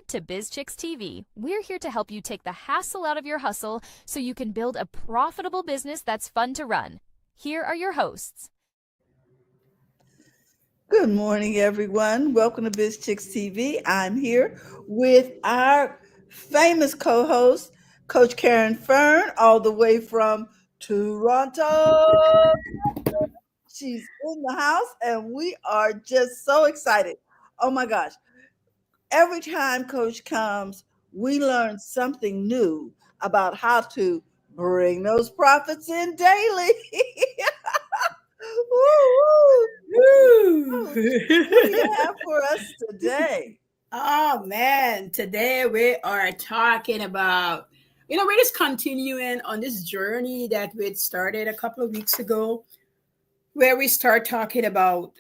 to BizChicks TV. We're here to help you take the hassle out of your hustle so you can build a profitable business that's fun to run. Here are your hosts. Good morning, everyone. Welcome to BizChicks TV. I'm here with our famous co-host, Coach Caren Fern, all the way from Toronto. She's in the house, and we are just so excited. Oh my gosh. Every time Coach comes, we learn something new about how to bring those profits in daily. Woo, Woo. Coach, what do you have for us today? Oh man, today we are talking about, we're just continuing on this journey that we had started a couple of weeks ago, where we start talking about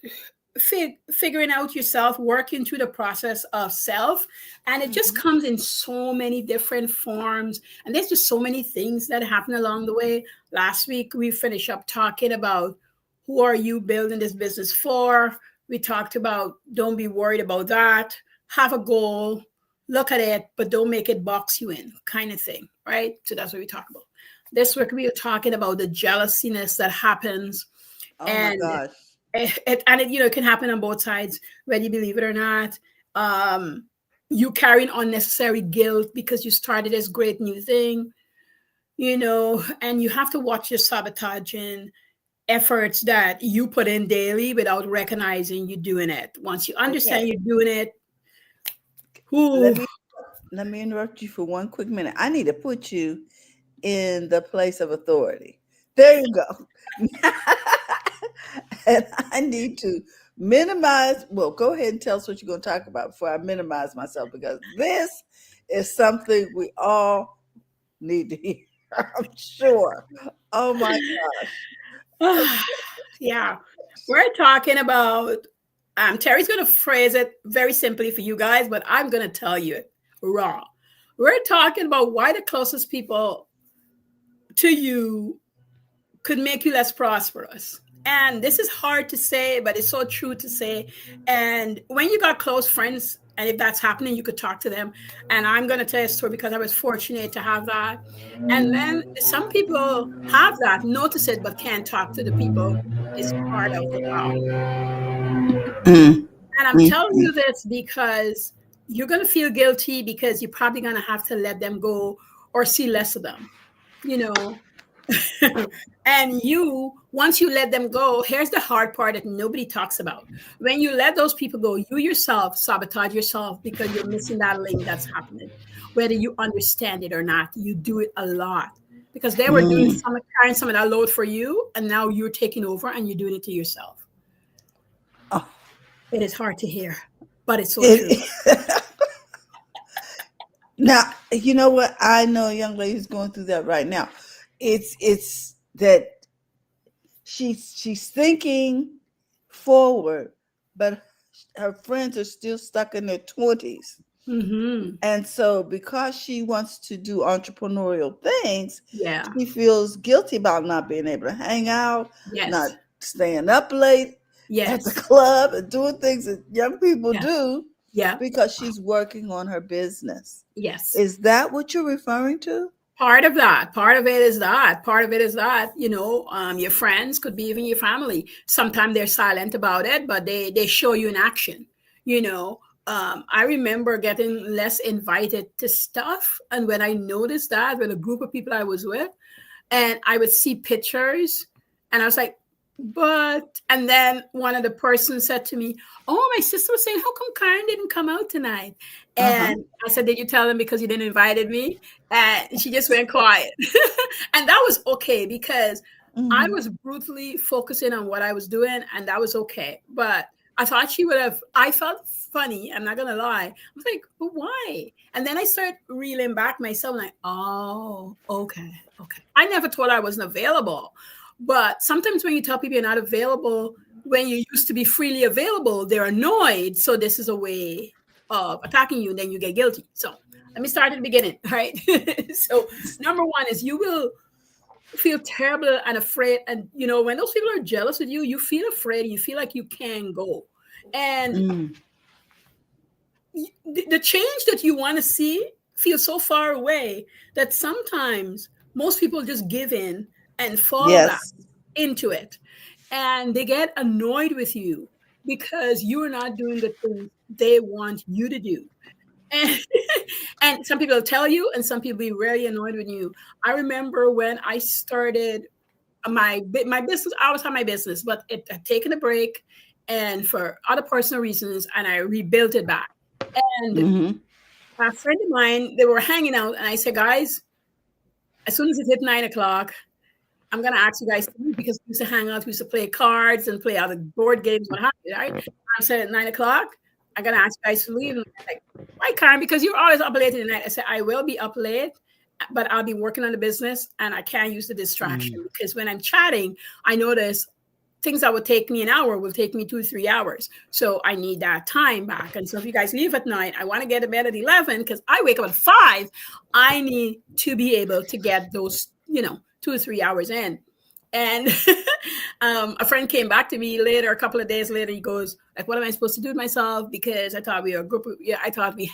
figuring out yourself, working through the process of self. And it just comes in so many different forms. And there's just so many things that happen along the way. Last week, we finished up talking about who are you building this business for? We talked about don't be worried about that. Have a goal, look at it, but don't make it box you in, kind of thing, right? So that's what we talk about. This week, we are talking about the jealousiness that happens. Oh my And gosh. it can happen on both sides, whether you believe it or not. You carrying unnecessary guilt because you started this great new thing, and you have to watch your sabotaging efforts that you put in daily without recognizing you're doing it. Once you understand Okay. you're doing it, Let whoo, me let me interrupt you for one quick minute. I need to put you in the place of authority. There you go. And I need to minimize. Well, go ahead and tell us what you're going to talk about before I minimize myself, because this is something we all need to hear. I'm sure. Oh my gosh. yeah, we're talking about. Terry's going to phrase it very simply for you guys, but I'm going to tell you it raw. We're talking about why the closest people to you could make you less prosperous. And this is hard to say, but it's so true to say. And when you got close friends, and if that's happening, you could talk to them. And I'm going to tell you a story because I was fortunate to have that. And then some people have that, notice it, but can't talk to the people. Is part of the problem. Mm, And I'm mm, telling mm. you this because you're going to feel guilty because you're probably going to have to let them go or see less of them, you know. And once you let them go, here's the hard part that nobody talks about. When you let those people go, you yourself sabotage yourself because you're missing that link that's happening. Whether you understand it or not, you do it a lot because they were doing Mm. carrying some of that load for you, and now you're taking over and you're doing it to yourself. Oh, It is hard to hear, but it's so true. it, now, you know what? I know a young lady who's going through that right now. It's that she's thinking forward, but her friends are still stuck in their 20s. Mm-hmm. And so because she wants to do entrepreneurial things, Yeah. she feels guilty about not being able to hang out, not Yes. staying up late at the Yes. club and doing things that young people Yeah. do Yeah. because she's working on her business. Yes. Is that what you're referring to? Part of that. Part of it is that. Part of it is that, your friends could be even your family. Sometimes they're silent about it, but they show you in action. I remember getting less invited to stuff. And when I noticed that with a group of people I was with, and I would see pictures, and I was like, and then one of the persons said to me, "Oh, my sister was saying, how come Karen didn't come out tonight?" Uh-huh. And I said, "Did you tell them because you didn't invited me?" And she just went quiet. And that was okay because I Mm-hmm. was brutally focusing on what I was doing, and that was okay. But I thought I felt funny. I'm not going to lie. I was like, but why? And then I started reeling back myself, like, oh, okay. Okay. I never thought I wasn't available. But sometimes when you tell people you're not available, when you used to be freely available, they're annoyed. So this is a way of attacking you, and then you get guilty. So let me start at the beginning, right? So number one is you will feel terrible and afraid. And when those people are jealous with you, you feel afraid. You feel like you can't go. And Mm. the change that you want to see feels so far away that sometimes most people just give in and fall back Yes. into it. And they get annoyed with you because you're not doing the things they want you to do. And, and some people tell you, and some people be really annoyed with you. I remember when I started my business, I always had my business, but it had taken a break and for other personal reasons, and I rebuilt it back. And Mm-hmm. a friend of mine, they were hanging out, and I said, guys, as soon as it hit 9 o'clock, I'm gonna ask you guys to leave because we used to hang out, we used to play cards and play other board games, what have you, right? I said at 9 o'clock, I'm gonna ask you guys to leave. And I'm like, why, Karen? Because you're always up late in the night. I said, I will be up late, but I'll be working on the business and I can't use the distraction because when I'm chatting, I notice things that would take me an hour will take me 2 to 3 hours. So I need that time back. And so if you guys leave at 9, I want to get to bed at 11 because I wake up at 5. I need to be able to get those, 2 or 3 hours in. And a friend came back to me later, a couple of days later. He goes, like, what am I supposed to do with myself? Because I thought we were a group. I thought we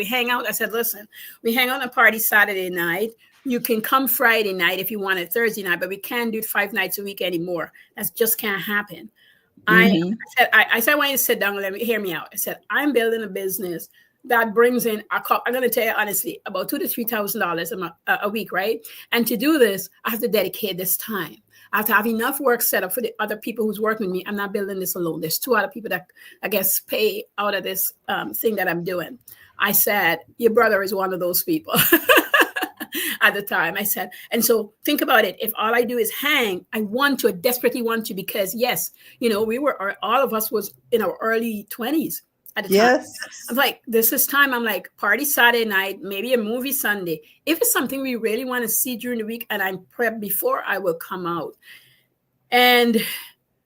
hang out. I said, listen, we hang out on a party Saturday night. You can come Friday night if you want it Thursday night, but we can't do it 5 nights a week anymore. That just can't happen. Mm-hmm. I said, I want you to sit down and let me hear me out. I said, I'm building a business that brings in I'm going to tell you honestly, about $2,000 to $3,000 a week, right? And to do this, I have to dedicate this time. I have to have enough work set up for the other people who's working with me. I'm not building this alone. There's 2 other people that I guess pay out of this thing that I'm doing. I said, your brother is one of those people. At the time, I said, and so think about it. If all I do is hang, I desperately want to, because yes, all of us was in our early 20s at the time. Yes. I'm like, this is time. I'm like, party Saturday night, maybe a movie Sunday. If it's something we really want to see during the week and I'm prepped before, I will come out. And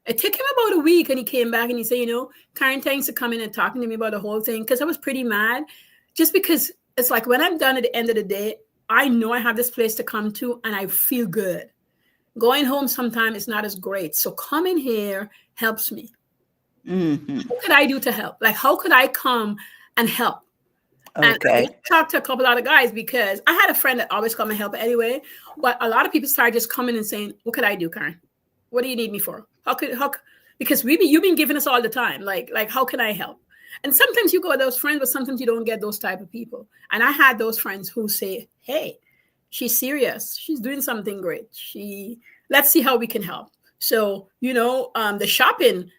it took him about a week and he came back and he said, Karen, thanks for coming and talking to me about the whole thing. Because I was pretty mad just because it's like when I'm done at the end of the day, I know I have this place to come to and I feel good. Going home sometimes is not as great. So coming here helps me. Mm-hmm. What could I do to help? Like, how could I come and help? Okay. And I talked to a couple other guys because I had a friend that always come and help anyway. But a lot of people started just coming and saying, what could I do, Karen? What do you need me for? Because you've been giving us all the time. Like, how can I help? And sometimes you go with those friends, but sometimes you don't get those type of people. And I had those friends who say, hey, she's serious. She's doing something great. Let's see how we can help. So, the shopping,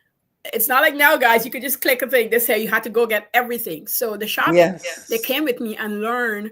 it's not like now, guys, you could just click a thing. They say you had to go get everything. So the shopping, yes. They came with me and learned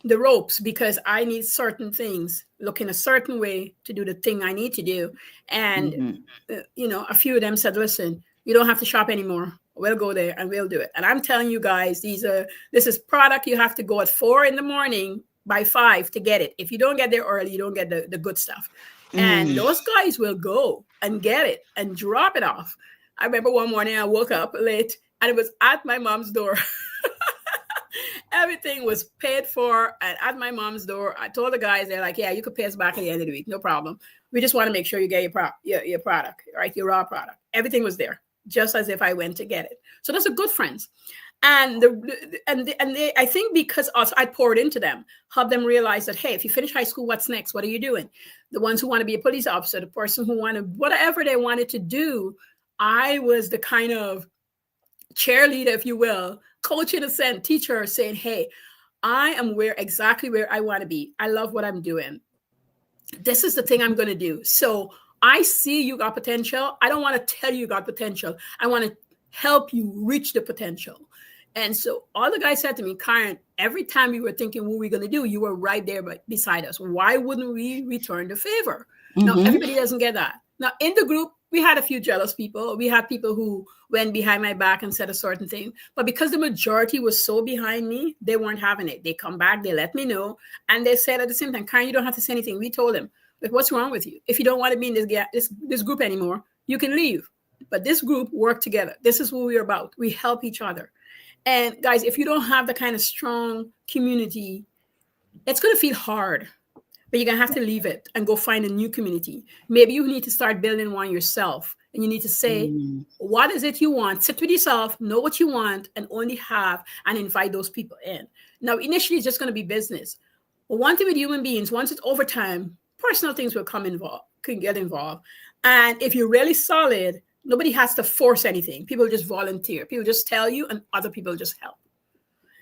the ropes because I need certain things, look in a certain way to do the thing I need to do. And, a few of them said, listen, you don't have to shop anymore. We'll go there and we'll do it. And I'm telling you guys, this is product you have to go at 4 a.m. by 5 to get it. If you don't get there early, you don't get the good stuff. And those guys will go and get it and drop it off. I remember one morning I woke up late and it was at my mom's door. Everything was paid for and at my mom's door. I told the guys, they're like, yeah, you could pay us back at the end of the week. No problem. We just want to make sure you get your product, right? Your raw product. Everything was there, just as if I went to get it. So those are good friends. And they, I think because also I poured into them, helped them realize that, hey, if you finish high school, what's next? What are you doing? The ones who want to be a police officer, the person who wanted whatever they wanted to do, I was the kind of cheerleader, if you will, coach in a sense, teacher saying, hey, I am exactly where I want to be. I love what I'm doing. This is the thing I'm going to do. So I see you got potential. I don't want to tell you got potential. I want to help you reach the potential. And so all the guys said to me, Karen, every time we were thinking what we're going to do, you were right there beside us. Why wouldn't we return the favor? Now, everybody doesn't get that. Now, in the group, we had a few jealous people. We had people who went behind my back and said a certain thing. But because the majority was so behind me, they weren't having it. They come back, they let me know. And they said at the same time, Karen, you don't have to say anything. We told them, like, what's wrong with you? If you don't want to be in this group anymore, you can leave. But this group work together. This is what we're about. We help each other. And guys, if you don't have the kind of strong community, it's going to feel hard. but you're going to have to leave it and go find a new community. Maybe you need to start building one yourself, and you need to say, Mm. what is it you want? Sit with yourself, know what you want, and only have and invite those people in. Now, initially, it's just going to be business. But one thing with human beings, once it's over time, personal things will can get involved. And if you're really solid, nobody has to force anything. People just volunteer. People just tell you, and other people just help.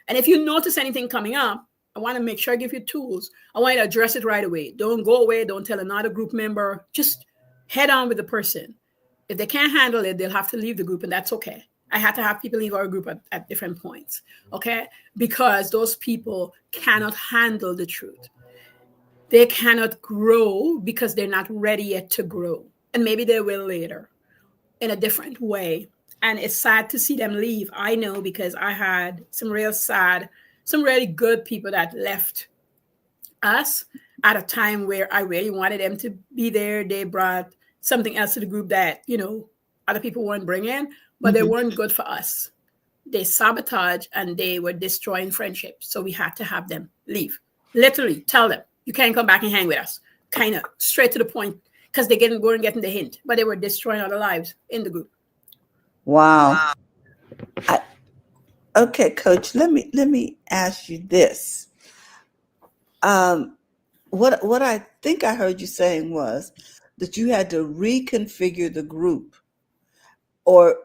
And if you notice anything coming up, I want to make sure I give you tools. I want you to address it right away. Don't go away. Don't tell another group member. Just head on with the person. If they can't handle it, they'll have to leave the group, and that's okay. I had to have people leave our group at different points, okay? Because those people cannot handle the truth. They cannot grow because they're not ready yet to grow. And maybe they will later in a different way. And it's sad to see them leave. I know, because I had some really good people that left us at a time where I really wanted them to be there. They brought something else to the group that, other people weren't bringing, but they weren't good for us. They sabotaged and they were destroying friendships. So we had to have them leave. Literally tell them, you can't come back and hang with us. Kind of straight to the point, because they weren't getting the hint, but they were destroying other lives in the group. Wow. Okay, Coach, let me ask you this. What I think I heard you saying was that you had to reconfigure the group, or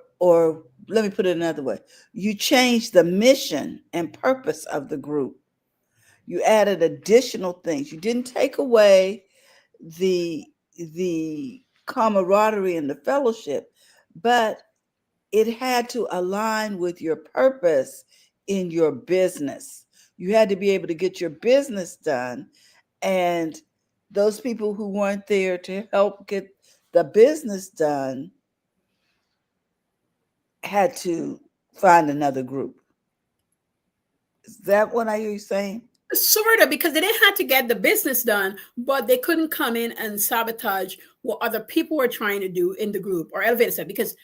let me put it another way. You changed the mission and purpose of the group. You added additional things. You didn't take away the camaraderie and the fellowship, but it had to align with your purpose in your business. You had to be able to get your business done, and those people who weren't there to help get the business done had to find another group. Is that what I hear you saying? Sort of, because they didn't have to get the business done, but they couldn't come in and sabotage what other people were trying to do in the group or elevate itself. Because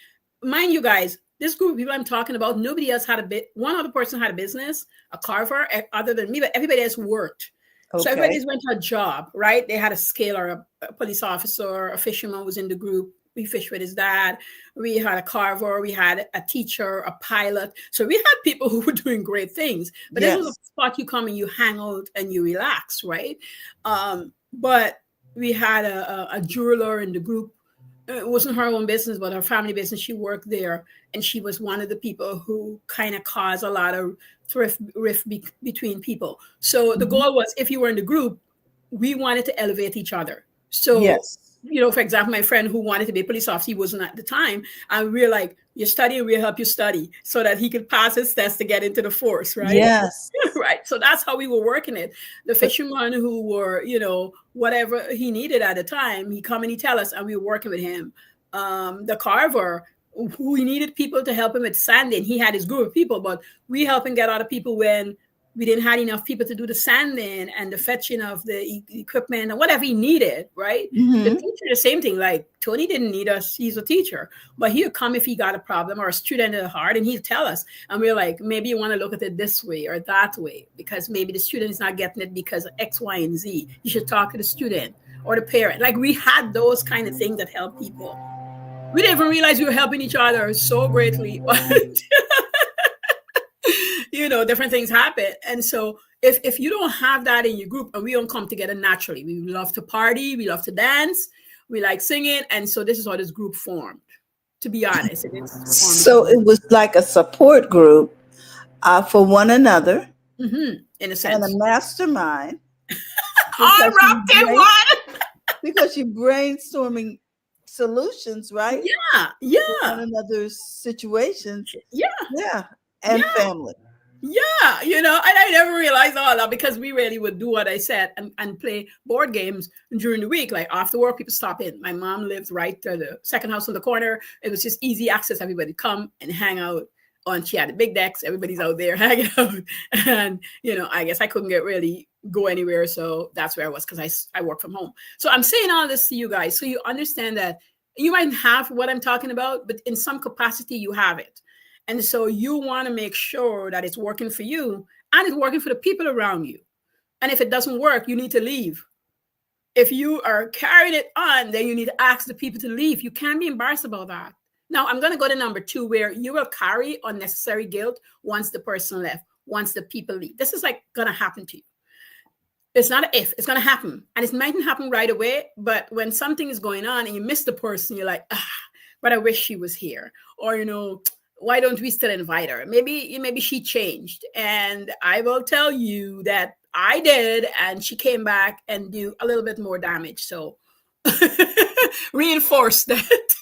mind you guys, this group of people I'm talking about, nobody else had one other person had a business, a carver, other than me, but everybody else worked. Okay. So everybody went to a job, right? They had a scaler, a police officer, a fisherman was in the group. We fished with his dad. We had a carver. We had a teacher, a pilot. So we had people who were doing great things. But this was a spot you come and you hang out and you relax, right? But we had a jeweler in the group. It wasn't her own business, but her family business. She worked there, and she was one of the people who kind of caused a lot of rift between people. So the goal was, if you were in the group, we wanted to elevate each other. So, for example, my friend who wanted to be a police officer, he wasn't at the time. And we were like, you study, we'll help you study, so that he could pass his test to get into the force, right? Yes. Right. So that's how we were working it. The fishermen who were, whatever he needed at the time, he come and he tell us, and we were working with him. The carver, who he needed people to help him with sanding. He had his group of people, but we help him get other people when we didn't have enough people to do the sanding and the fetching of the equipment and whatever he needed, right? The teacher, the same thing. Like, Tony didn't need us. He's a teacher. But he'd come if he got a problem or a student at heart, and he'd tell us. And we're like, maybe you want to look at it this way or that way, because maybe the student is not getting it because of X, Y, and Z. You should talk to the student or the parent. Like, we had those kind of things that help people. We didn't even realize we were helping each other so greatly. Different things happen. And so if you don't have that in your group, and we don't come together naturally, we love to party, we love to dance, we like singing. And so this is how this group formed, to be honest. So it was like a support group for one another, in a sense. And a mastermind. All wrapped in one. Because you're brainstorming solutions, right? Yeah. One another's situations. Yeah. And family. Yeah, and I never realized all that, because we really would do what I said and play board games during the week. Like, after work, people stop in. My mom lived right to the second house on the corner. It was just easy access. Everybody come and hang out. She had the big decks. Everybody's out there hanging out. And, I guess I couldn't really go anywhere. So that's where I was, because I work from home. So I'm saying all this to you guys so you understand that you might have what I'm talking about, but in some capacity you have it. And so you want to make sure that it's working for you and it's working for the people around you. And if it doesn't work, you need to leave. If you are carrying it on, then you need to ask the people to leave. You can't be embarrassed about that. Now, I'm going to go to number 2, where you will carry unnecessary guilt once the person left, once the people leave. This is like going to happen to you. It's not an if, it's going to happen. And it mightn't happen right away, but when something is going on and you miss the person, you're like, but I wish she was here. Or, why don't we still invite her? Maybe she changed. And I will tell you that I did, and she came back and do a little bit more damage. So reinforce that.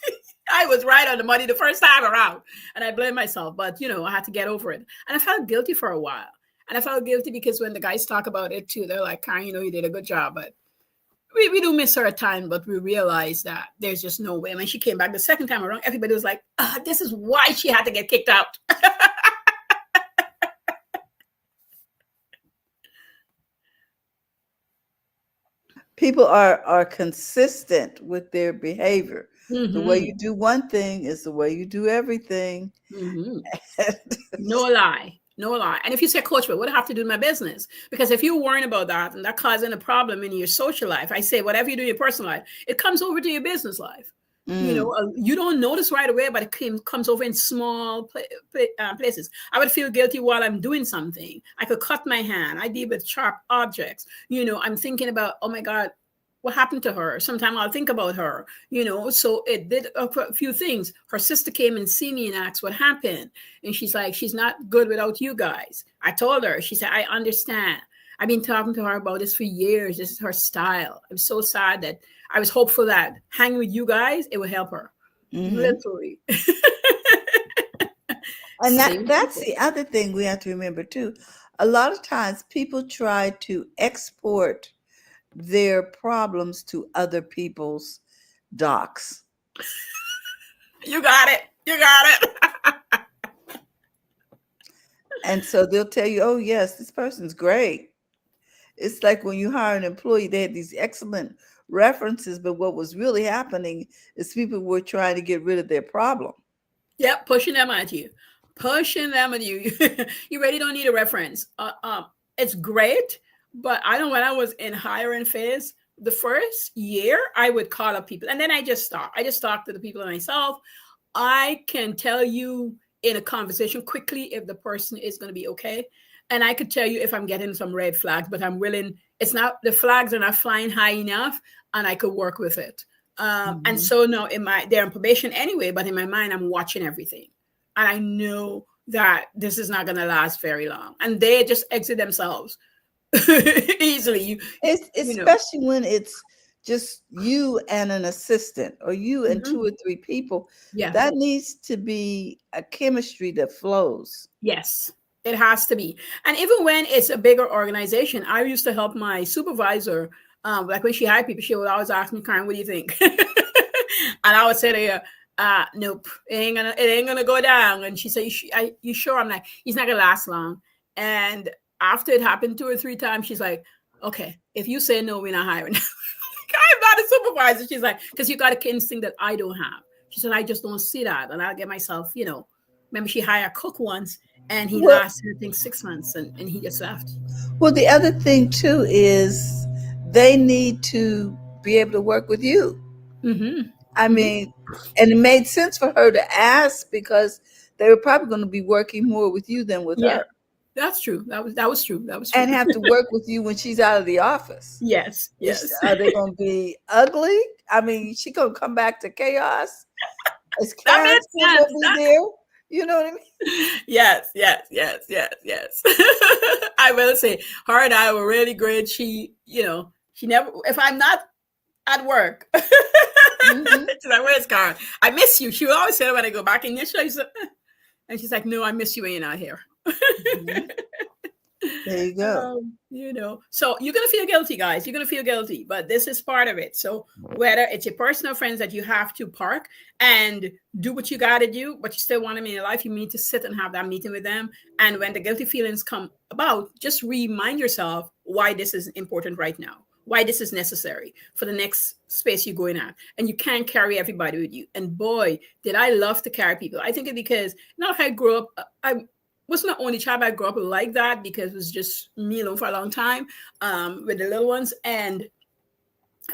I was right on the money the first time around, and I blame myself. But I had to get over it, and I felt guilty for a while. And I felt guilty because when the guys talk about it too, they're like, Karen, you did a good job, but we do miss her a time. But we realized that there's just no way. When she came back the second time around, everybody was like, this is why she had to get kicked out. People are consistent with their behavior. Mm-hmm. The way you do one thing is the way you do everything. Mm-hmm. No lie. No lie. And if you say, Coach, what do I have to do in my business? Because if you're worrying about that and that causing a problem in your social life, I say, whatever you do in your personal life, it comes over to your business life. You don't notice right away, but it comes over in small places. I would feel guilty while I'm doing something. I could cut my hand. I deal with sharp objects. I'm thinking about, oh my God, what happened to her? Sometimes I'll think about her, so it did a few things. Her sister came and see me and asked what happened. And she's like, she's not good without you guys. I told her, she said, I understand. I've been talking to her about this for years. This is her style. I'm so sad that I was hopeful that hanging with you guys, it would help her. Mm-hmm. Literally. And that's the other thing we have to remember too. A lot of times people try to export their problems to other people's docs. You got it. You got it. And so they'll tell you, oh, yes, this person's great. It's like when you hire an employee, they had these excellent references, but what was really happening is people were trying to get rid of their problem. Yep, pushing them at you. Pushing them at you. You really don't need a reference. It's great. But I know when I was in hiring phase, the first year I would call up people and then I just stopped. I just talked to the people myself. I can tell you in a conversation quickly if the person is going to be okay. And I could tell you if I'm getting some red flags, but I'm willing. It's not, the flags are not flying high enough and I could work with it. And so now they're on probation anyway, but in my mind, I'm watching everything. And I know that this is not going to last very long. And they just exit themselves. Easily. It's especially when it's just you and an assistant or you and 2 or 3 people. Yeah. That needs to be a chemistry that flows. Yes, it has to be. And even when it's a bigger organization, I used to help my supervisor. Like when she hired people, she would always ask me, Karen, what do you think? And I would say to her, nope, it ain't gonna go down. And she said, you sure? I'm like, he's not gonna last long. And after it happened 2 or 3 times, she's like, okay, if you say no, we're not hiring. I'm not a supervisor. She's like, because you got an instinct that I don't have. She said, I just don't see that. And I'll get myself, maybe she hired a cook once and he lasted, I think, 6 months and he just left. Well, the other thing too is they need to be able to work with you. Mm-hmm. I mean, and it made sense for her to ask because they were probably going to be working more with you than with her. That's true. That was true. And have to work with you when she's out of the office. Yes. Are they going to be ugly? I mean, she going to come back to chaos. Is Caren still going to be there? You know what I mean? Yes. I will say, her and I were really great. She never, if I'm not at work, she's like, where's Caren? I miss you. She would always say that when I go back in yesterday. And she's like, no, I miss you when you're not here. There you go. So you're going to feel guilty, guys. You're going to feel guilty, but this is part of it. So whether it's your personal friends that you have to park and do what you got to do, but you still want them in your life, you need to sit and have that meeting with them. And when the guilty feelings come about, just remind yourself why this is important right now, why this is necessary for the next space you're going at. And you can't carry everybody with you. And boy, did I love to carry people. I think it's because not I grew up, I was my only child. I grew up like that because it was just me alone for a long time with the little ones. And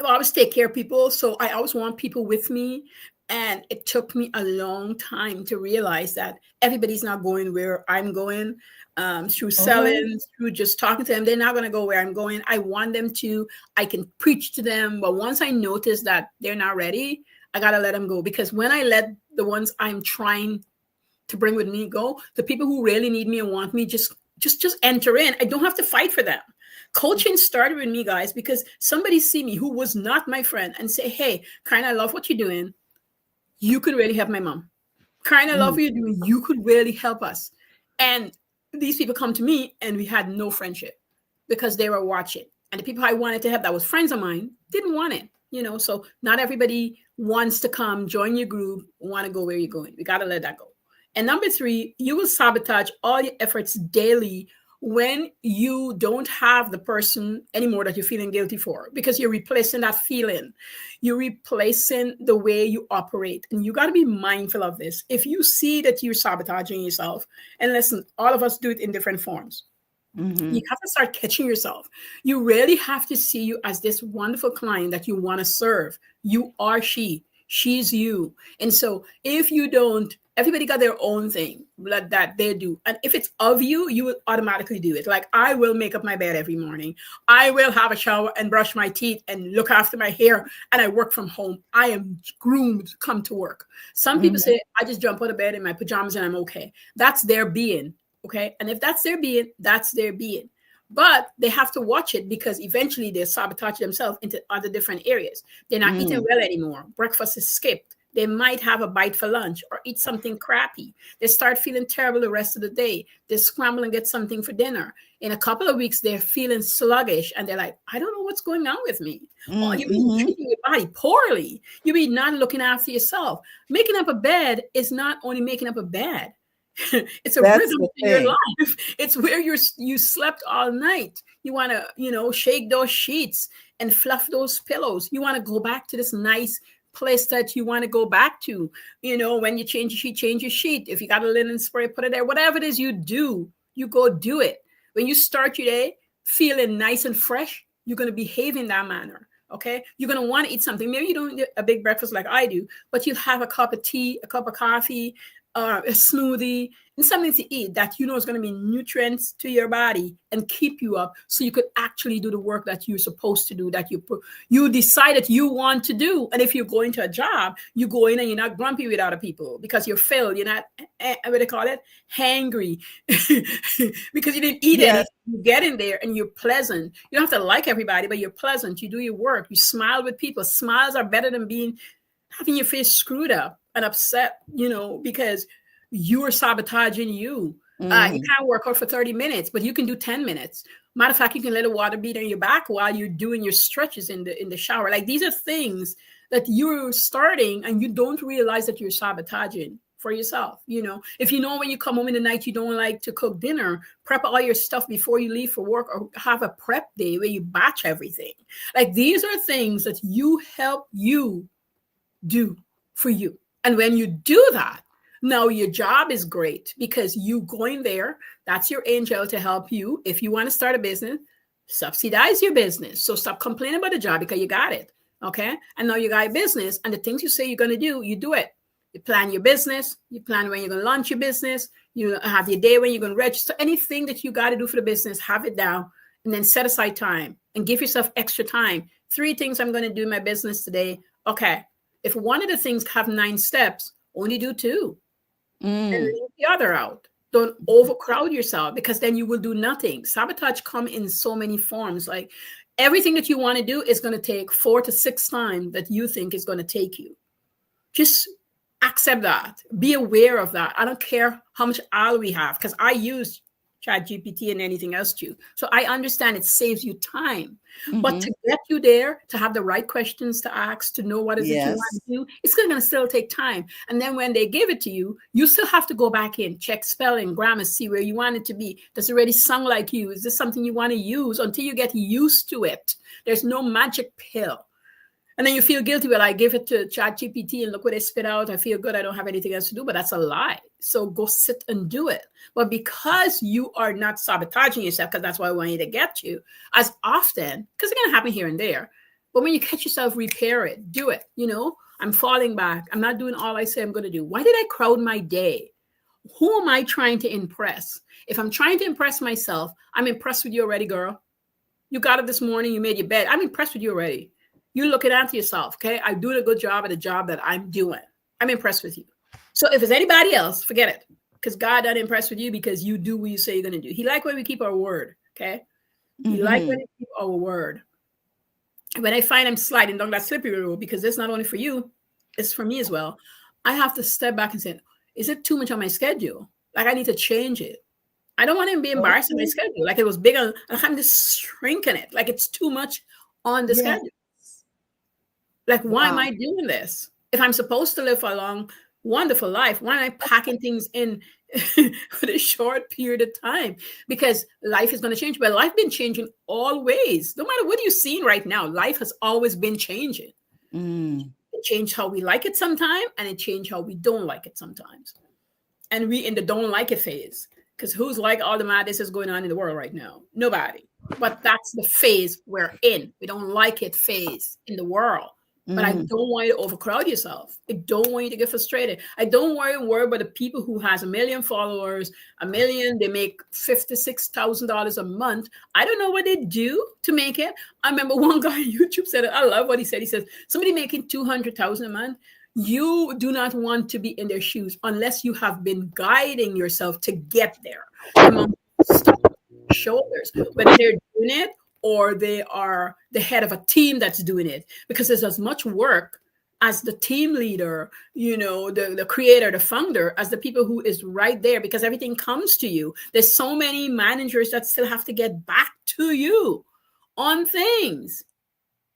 I always take care of people. So I always want people with me. And it took me a long time to realize that everybody's not going where I'm going, through Uh-huh. selling, through just talking to them. They're not going to go where I'm going. I want them to, I can preach to them. But once I notice that they're not ready, I got to let them go. Because when I let the ones I'm trying to bring with me go, the people who really need me and want me just enter in. I don't have to fight for them. Coaching started with me, guys, because somebody see me who was not my friend and say, hey, Karen, I love what you're doing. You could really help my mom. Karen, I love Mm. what you're doing. You could really help us. And these people come to me and we had no friendship because they were watching. And the people I wanted to help that was friends of mine didn't want it. So not everybody wants to come join your group, want to go where you're going. We got to let that go. And number three, you will sabotage all your efforts daily when you don't have the person anymore that you're feeling guilty for, because you're replacing that feeling. You're replacing the way you operate. And you got to be mindful of this. If you see that you're sabotaging yourself, and listen, all of us do it in different forms. You Mm-hmm. have to start catching yourself. You really have to see you as this wonderful client that you want to serve. You are she. She's you. And so if you don't, everybody got their own thing that they do. And if it's of you, you will automatically do it. Like I will make up my bed every morning. I will have a shower and brush my teeth and look after my hair. And I work from home. I am groomed to come to work. Some people Mm-hmm. say, I just jump out of bed in my pajamas and I'm okay. That's their being. Okay. And if that's their being, that's their being. But they have to watch it because eventually they sabotage themselves into other different areas. They're not eating Mm. well anymore. Breakfast is skipped. They might have a bite for lunch or eat something crappy. They start feeling terrible the rest of the day. They scramble and get something for dinner. In a couple of weeks, they're feeling sluggish and they're like, I don't know what's going on with me. Or you be Mm-hmm. treating your body poorly. You be not looking after yourself. Making up a bed is not only making up a bed. It's a That's rhythm the to your thing. life. It's where you slept all night. You want to, shake those sheets and fluff those pillows. You want to go back to this nice place that you want to go back to. When you change your sheet. If you got a linen spray, put it there. Whatever it is you do, you go do it. When you start your day feeling nice and fresh, you're going to behave in that manner. Okay. You're going to want to eat something. Maybe you don't eat a big breakfast like I do, but you'll have a cup of tea, a cup of coffee, a smoothie, and something to eat that you know is going to be nutrients to your body and keep you up so you could actually do the work that you're supposed to do, that you decided you want to do. And if you go into a job, you go in and you're not grumpy with other people because you're filled. You're not, what do they call it? Hangry. Because you didn't eat anything. Yes, You get in there and you're pleasant. You don't have to like everybody, but you're pleasant. You do your work. You smile with people. Smiles are better than having your face screwed up and upset, because you are sabotaging you. You mm-hmm. can't work out for 30 minutes, but you can do 10 minutes. Matter of fact, you can let a water bead on your back while you're doing your stretches in the shower. Like these are things that you're starting and you don't realize that you're sabotaging for yourself. If when you come home in the night, you don't like to cook dinner, prep all your stuff before you leave for work or have a prep day where you batch everything. Like these are things that you help you do for you. And when you do that, now your job is great because you going there, that's your angel to help you. If you want to start a business, subsidize your business. So stop complaining about the job because you got it. Okay. And now you got a business and the things you say you're going to do, you do it. You plan your business, you plan when you're going to launch your business, you have your day when you're going to register. Anything that you got to do for the business, have it down and then set aside time and give yourself extra time. 3 things I'm going to do in my business today. Okay. If one of the things have 9 steps, only do 2 and Mm. leave the other out. Don't overcrowd yourself because then you will do nothing. Sabotage come in so many forms. Like everything that you want to do is going to take 4 to 6 times that you think is going to take you. Just accept that. Be aware of that. I don't care how much oil we have because I use chat GPT and anything else too. So I understand it saves you time. But Mm-hmm. to get you there, to have the right questions to ask, to know what is it you want Yes. to do, it's going to still take time. And then when they give it to you, you still have to go back in, check spelling, grammar, see where you want it to be. Does it already sound like you? Is this something you want to use until you get used to it? There's no magic pill. And then you feel guilty. Well, I give it to ChatGPT and look what they spit out. I feel good. I don't have anything else to do, but that's a lie. So go sit and do it. But because you are not sabotaging yourself, because that's why I want you to get you as often, because it's going to happen here and there. But when you catch yourself, repair it, do it. I'm falling back. I'm not doing all I say I'm going to do. Why did I crowd my day? Who am I trying to impress? If I'm trying to impress myself, I'm impressed with you already, girl. You got up this morning, you made your bed. I'm impressed with you already. You're looking after yourself, okay? I'm doing a good job at the job that I'm doing. I'm impressed with you. So if it's anybody else, forget it. Because God doesn't impress with you because you do what you say you're going to do. He like when we keep our word, okay? He like when we keep our word. When I find I'm sliding down that slippery road, because it's not only for you, it's for me as well, I have to step back and say, is it too much on my schedule? Like I need to change it. I don't want to be embarrassed in my schedule. Like it was big on, I'm just shrinking it. Like it's too much on the schedule. Like, why am I doing this? If I'm supposed to live for a long, wonderful life, why am I packing things in for a short period of time? Because life is going to change. But life been changing always. No matter what you're seeing right now, life has always been changing. It changed how we like it sometimes, and it changed how we don't like it sometimes. And we in the don't like it phase. Because who's like all the madness is going on in the world right now? Nobody. But that's the phase we're in. We don't like it phase in the world. But I don't want you to overcrowd yourself. I don't want you to get frustrated. I don't want you to worry about the people who has 1 million followers, they make $56,000 a month. I don't know what they do to make it. I remember one guy on YouTube said it. I love what he said. He says, somebody making $200,000 a month, you do not want to be in their shoes unless you have been guiding yourself to get there. Among shoulders, whether they're doing it or they are the head of a team that's doing it, because there's as much work as the team leader, the creator, the founder, as the people who is right there, because everything comes to you. There's so many managers that still have to get back to you on things.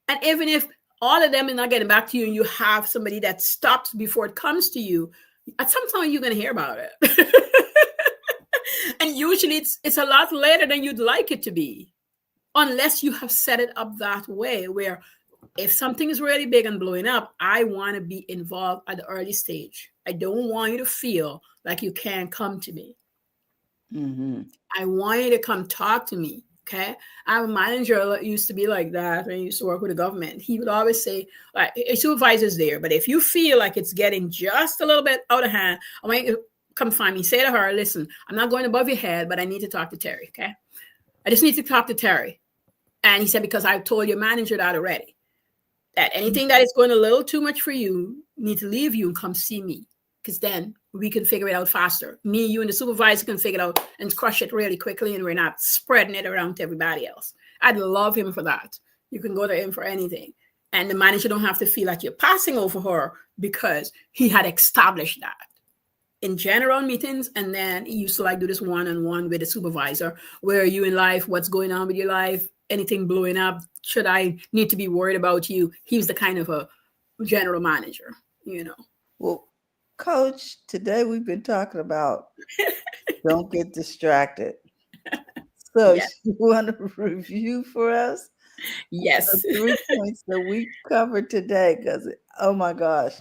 And even if all of them are not getting back to you and you have somebody that stops before it comes to you, at some time you're going to hear about it. And usually it's a lot later than you'd like it to be, unless you have set it up that way where if something is really big and blowing up, I want to be involved at the early stage. I don't want you to feel like you can't come to me. I want you to come talk to me. Okay. I have a manager that used to be like that when he used to work with the government. He would always say, like, a supervisor's there, but if you feel like it's getting just a little bit out of hand, I want you to come find me. Say to her, listen, I'm not going above your head, but I need to talk to Terry. Okay. I just need to talk to Terry. And he said, because I told your manager that already, that anything that is going a little too much for you need to leave you and come see me. Because then we can figure it out faster. Me, you, and the supervisor can figure it out and crush it really quickly, and we're not spreading it around to everybody else. I'd love him for that. You can go to him for anything. And the manager don't have to feel like you're passing over her, because he had established that in general meetings. And then he used to like do this one-on-one with the supervisor. Where are you in life? What's going on with your life? Anything blowing up? Should I need to be worried about you? He was the kind of a general manager, Well, Coach, today we've been talking about don't get distracted. So Yes. you want to review for us? Yes. The 3 points that we covered today, because, oh my gosh.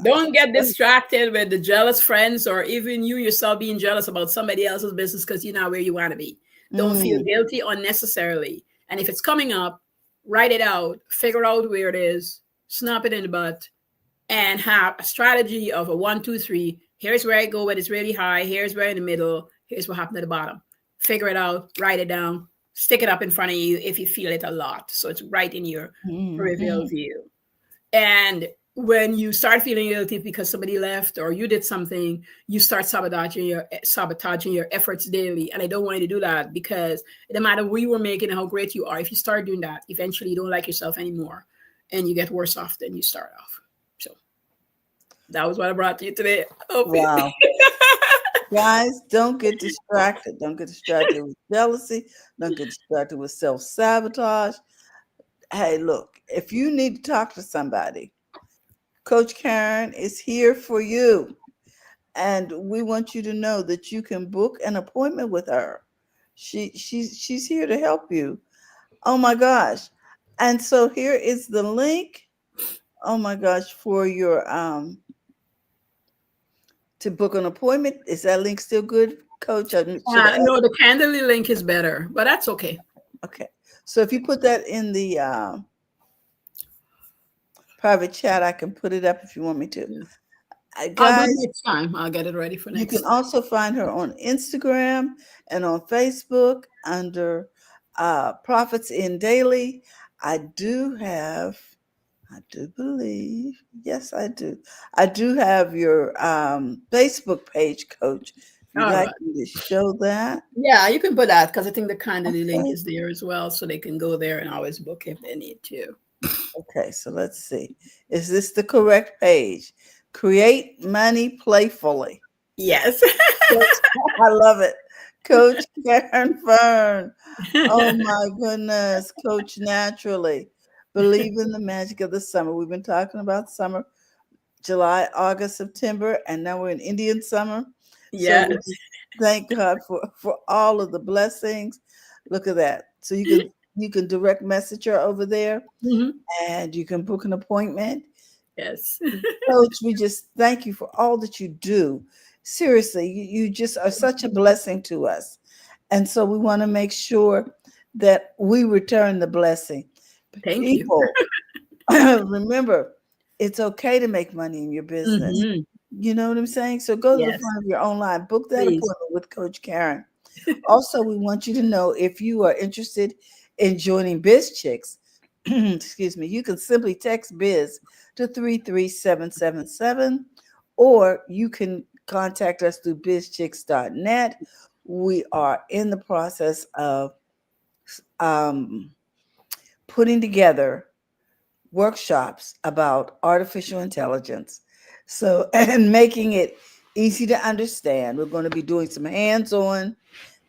Don't get distracted with the jealous friends, or even you yourself being jealous about somebody else's business because you're not where you want to be. Don't feel guilty unnecessarily. And if it's coming up, write it out, figure out where it is, snap it in the butt, and have a strategy of a 1, 2, 3. Here's where I go when it's really high. Here's where in the middle. Here's what happened at the bottom. Figure it out, write it down, stick it up in front of you if you feel it a lot. So it's right in your peripheral view. And when you start feeling guilty because somebody left or you did something, you start sabotaging your efforts daily. And I don't want you to do that, because no matter what you were making and how great you are, if you start doing that, eventually you don't like yourself anymore and you get worse off than you start off. So that was what I brought to you today. Wow. Guys, don't get distracted. Don't get distracted with jealousy. Don't get distracted with self-sabotage. Hey, look, if you need to talk to somebody, Coach Caren is here for you. And we want you to know that you can book an appointment with her. She's here to help you. Oh my gosh. And so here is the link. Oh my gosh, for your to book an appointment. Is that link still good, Coach? No, the Candidly link is better, but that's okay. Okay. So if you put that in the private chat, I can put it up if you want me to. Yeah. I'll do it Guys, next time. I'll get it ready for you next can time. also find her on Instagram and on Facebook under Profits in Daily. I do believe, yes, I do. I do have your Facebook page, Coach. If you'd All like right. me to show that. Yeah, you can put that because I think the Calendly link Okay. is there as well, so they can go there and always book if they need to. Okay, so let's see. Is this the correct page? Create money playfully. Yes. I love it. Coach Caren Fern. Oh my goodness. Coach Naturally. Believe in the magic of the summer. We've been talking about summer, July, August, September, and now we're in Indian summer. So Yes. we just thank God for all of the blessings. Look at that. So you can direct message her over there Mhm. and you can book an appointment. Yes. Coach, we just thank you for all that you do. Seriously, you just are such a blessing to us. And so we want to make sure that we return the blessing. Thank you. People, remember, it's okay to make money in your business. Mhm. You know what I'm saying? So go to the Yes, front of your own line, book that please. appointment with Coach Caren. Also, we want you to know if you are interested in joining BizChicks, excuse me, you can simply text Biz to 33777, or you can contact us through bizchicks.net. We are in the process of putting together workshops about artificial intelligence. So, and making it easy to understand. We're going to be doing some hands-on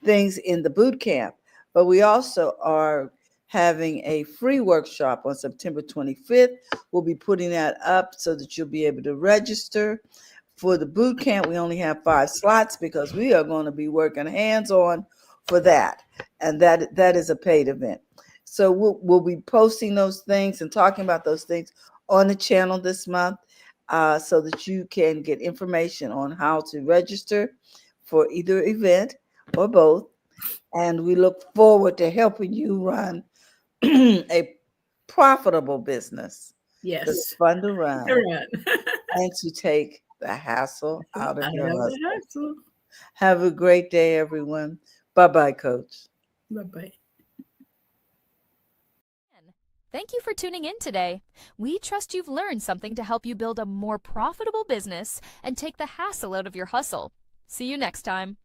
things in the boot camp, but we also are having a free workshop on September 25th. We'll be putting that up so that you'll be able to register. For the boot camp, we only have 5 slots because we are going to be working hands-on for that, and that is a paid event. So we'll be posting those things and talking about those things on the channel this month, so that you can get information on how to register for either event or both. And we look forward to helping you run a profitable business that's Yes. fun to run Correct. and to take the hassle out of I your have the hustle. hassle. Have a great day, everyone. Bye-bye, Coach. Bye-bye. Thank you for tuning in today. We trust you've learned something to help you build a more profitable business and take the hassle out of your hustle. See you next time.